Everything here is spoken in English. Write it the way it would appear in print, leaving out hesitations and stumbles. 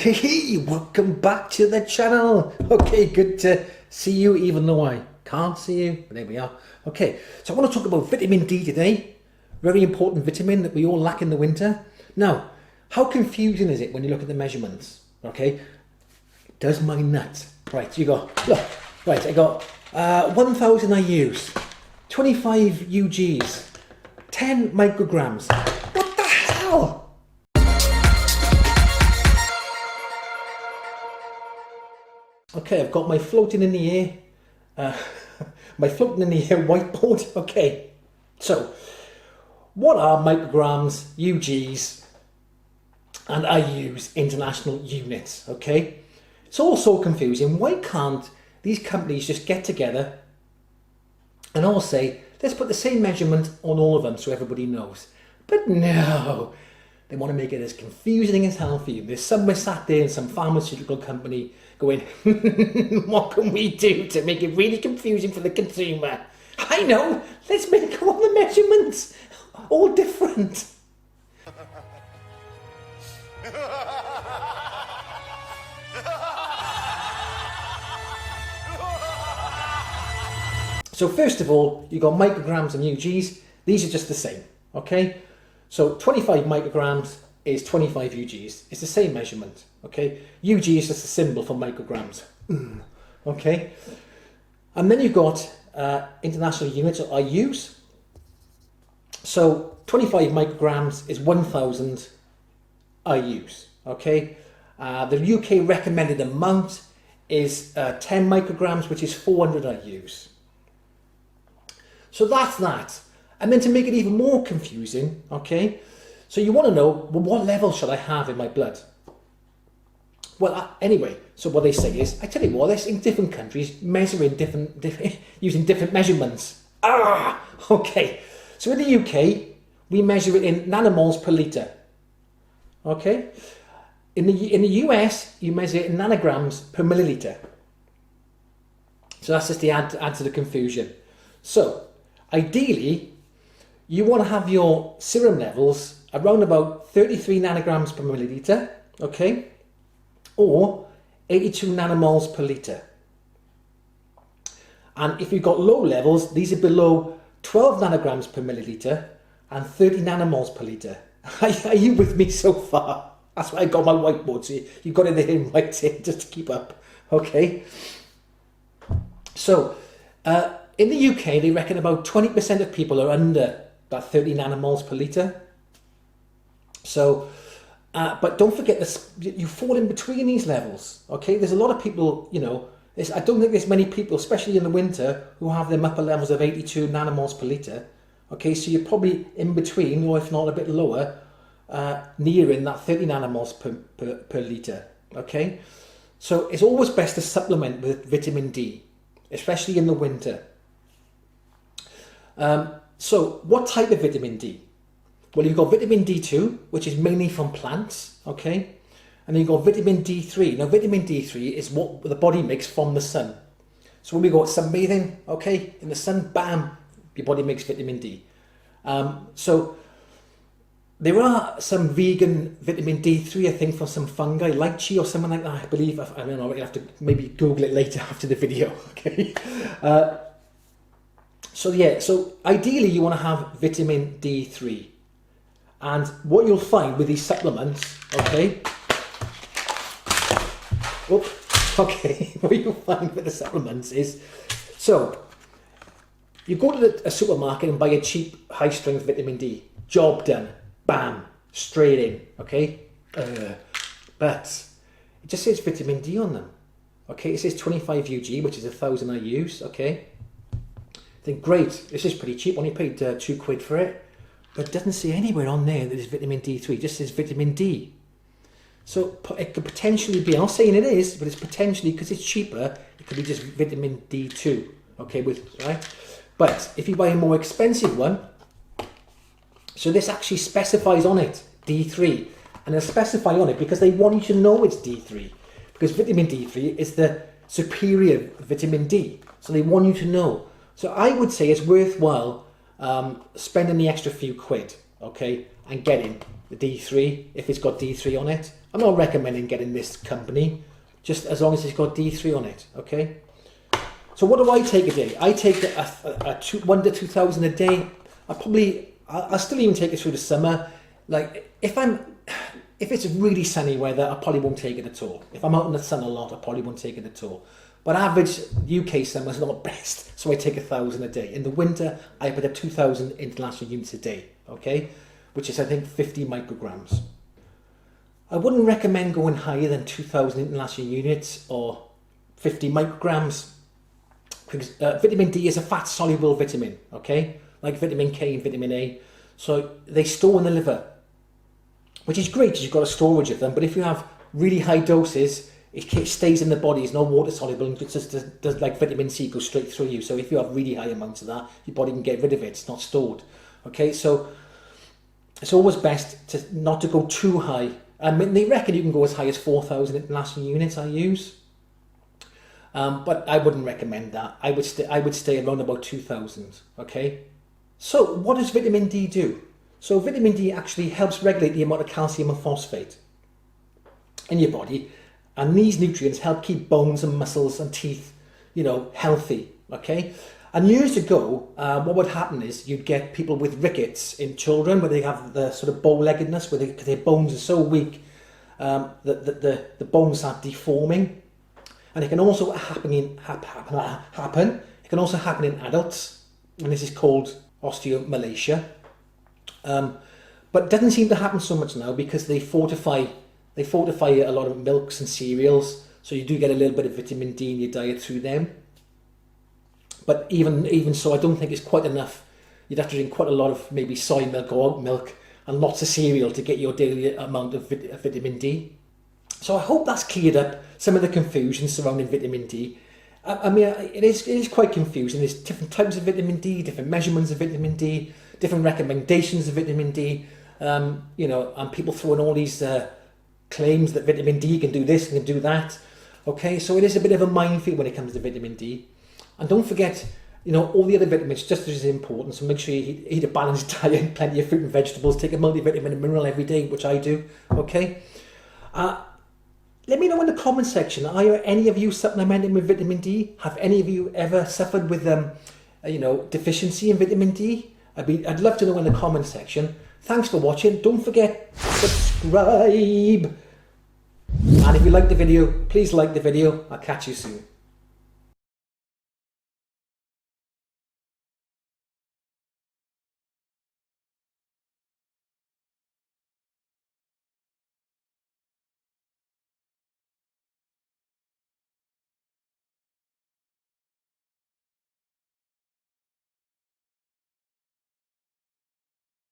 Hey, welcome back to the channel. Okay, good to see you, even though I can't see you, but there we are. Okay, so I want to talk about vitamin D today. Very important vitamin that we all lack in the winter. Now, how confusing is it when you look at the measurements? Okay, does my nut. Right, you go, look, right, I got 1000 IUs, 25 UGs, 10 micrograms. What the hell? Okay, I've got my floating in the air, my floating in the air whiteboard. Okay, so what are micrograms, UGs, and IUs, international units? Okay, it's all so confusing. Why can't these companies just get together and all say, let's put the same measurement on all of them so everybody knows? But no, they want to make it as confusing as hell for you. There's somewhere sat there in some pharmaceutical company going, what can we do to make it really confusing for the consumer? I know, let's make all the measurements all different. So first of all, you've got micrograms and UGs. These are just the same, okay? So 25 micrograms is 25 UGs. It's the same measurement, okay? UG is just a symbol for micrograms, okay? And then you've got international units, or IUs. So 25 micrograms is 1000 IUs, okay? The UK recommended amount is 10 micrograms, which is 400 IUs. So that's that. And then to make it even more confusing, okay, so you want to know, well, what level should I have in my blood? Well, anyway, so what they say is, I tell you what, let's in different countries measuring different using different measurements. Okay. So in the UK, we measure it in nanomoles per litre. Okay. In the US, you measure it in nanograms per milliliter. So that's just the add to the confusion. So ideally, you want to have your serum levels around about 33 nanograms per milliliter, okay, or 82 nanomoles per litre. And if you've got low levels, these are below 12 nanograms per milliliter and 30 nanomoles per litre. Are you with me so far? That's why I got my whiteboard, so you've got it there in writing just to keep up, okay? So, in the UK, they reckon about 20% of people are under that 30 nanomoles per litre. So, but don't forget this, you fall in between these levels, okay? There's a lot of people, you know, I don't think there's many people, especially in the winter, who have them upper levels of 82 nanomoles per litre. Okay, so you're probably in between, or if not a bit lower, nearing that 30 nanomoles per litre, okay? So it's always best to supplement with vitamin D, especially in the winter. So what type of vitamin D? Well, you've got vitamin D2, which is mainly from plants, okay? And then you've got vitamin D3. Now, vitamin D3 is what the body makes from the sun. So when we go sunbathing, okay, in the sun, bam, your body makes vitamin D. So there are some vegan vitamin D3, I think, from some fungi, lychee or something like that, I believe. I don't know, you'll have to maybe Google it later after the video, okay? So yeah, so ideally you want to have vitamin D3. And what you'll find with these supplements, okay, what you'll find with the supplements is, so you go to a supermarket and buy a cheap high-strength vitamin D. Job done. Bam. Straight in. Okay? But it just says vitamin D on them. Okay? It says 25 UG, which is 1000 IUs. Okay? I think, great. This is pretty cheap. Only paid £2 for it. But it doesn't say anywhere on there that it's vitamin D3. It just says vitamin D. So it could potentially be, I'm not saying it is, but it's potentially, because it's cheaper, it could be just vitamin D2. Okay? Right? But if you buy a more expensive one, so this actually specifies on it D3, and they'll specify on it because they want you to know it's D3, because vitamin D3 is the superior vitamin D, so they want you to know. So I would say it's worthwhile spending the extra few quid, okay, and getting the D3, if it's got D3 on it. I'm not recommending getting this company, just as long as it's got D3 on it, okay? So what do I take a day? I take 1 to 2,000 a day. I'll still even take it through the summer. Like, if it's really sunny weather, I probably won't take it at all. If I'm out in the sun a lot, I probably won't take it at all. But average UK summer is not best, so I take 1,000 a day. In the winter, I put a 2,000 international units a day, okay? Which is, I think, 50 micrograms. I wouldn't recommend going higher than 2,000 international units or 50 micrograms, because vitamin D is a fat-soluble vitamin, okay? Like vitamin K and vitamin A. So they store in the liver, which is great because you've got a storage of them. But if you have really high doses, it stays in the body. It's not water soluble, and it just does like vitamin C, goes straight through you. So if you have really high amounts of that, your body can get rid of it. It's not stored. Okay, so it's always best not to go too high. I mean, they reckon you can go as high as 4,000 international units. I use, but I wouldn't recommend that. I would stay around about 2,000. Okay, so what does vitamin D do? So vitamin D actually helps regulate the amount of calcium and phosphate in your body, and these nutrients help keep bones and muscles and teeth, healthy. Okay, and years ago, what would happen is you'd get people with rickets in children, where they have the sort of bow-leggedness, where their bones are so weak that the bones start deforming, and it can also happen. It can also happen in adults, and this is called osteomalacia. But it doesn't seem to happen so much now because they fortify a lot of milks and cereals, so you do get a little bit of vitamin D in your diet through them. But even so, I don't think it's quite enough. You'd have to drink quite a lot of maybe soy milk or oat milk and lots of cereal to get your daily amount of vitamin D. So I hope that's cleared up some of the confusion surrounding vitamin D. I mean, it is quite confusing. There's different types of vitamin D, different measurements of vitamin D, different recommendations of vitamin D, and people throwing all these claims that vitamin D can do this and can do that. Okay, so it is a bit of a minefield when it comes to vitamin D. And don't forget, all the other vitamins just as important. So make sure you eat a balanced diet, plenty of fruit and vegetables, take a multivitamin and mineral every day, which I do. Okay. Let me know in the comment section, are any of you supplementing with vitamin D? Have any of you ever suffered with deficiency in vitamin D? I'd love to know in the comment section. Thanks for watching. Don't forget, subscribe. And if you like the video, please like the video. I'll catch you soon.